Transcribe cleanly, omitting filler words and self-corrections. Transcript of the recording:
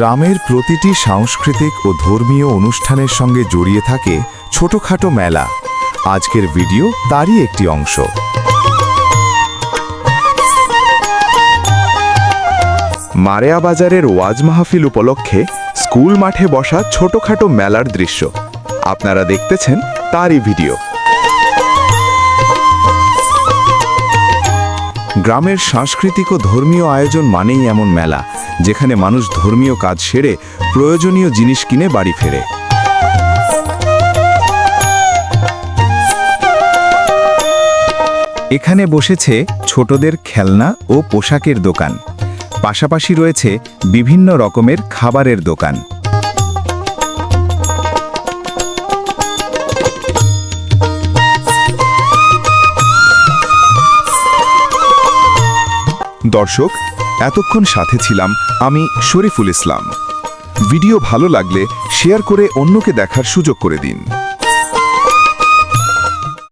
গ্রামের প্রতিটি সাংস্কৃতিক ও ধর্মীয় অনুষ্ঠানের সঙ্গে জড়িয়ে থাকে ছোটখাটো মেলা। আজকের ভিডিও তারই একটি অংশ। মারেয়া বাজারের ওয়াজ মাহফিল উপলক্ষে স্কুল মাঠে বসা ছোটখাটো মেলার দৃশ্য আপনারা দেখতেছেন তারই ভিডিও। গ্রামের সাংস্কৃতিক ও ধর্মীয় আয়োজন মানেই এমন মেলা, যেখানে মানুষ ধর্মীয় কাজ সেরে প্রয়োজনীয় জিনিস কিনে বাড়ি ফেরে। এখানে বসেছে ছোটদের খেলনা ও পোশাকের দোকান, পাশাপাশি রয়েছে বিভিন্ন রকমের খাবারের দোকান। দর্শক, এতক্ষণ সাথে ছিলাম আমি শরীফুল ইসলাম। ভিডিও ভালো লাগলে শেয়ার করে অন্যকে দেখার সুযোগ করে দিন।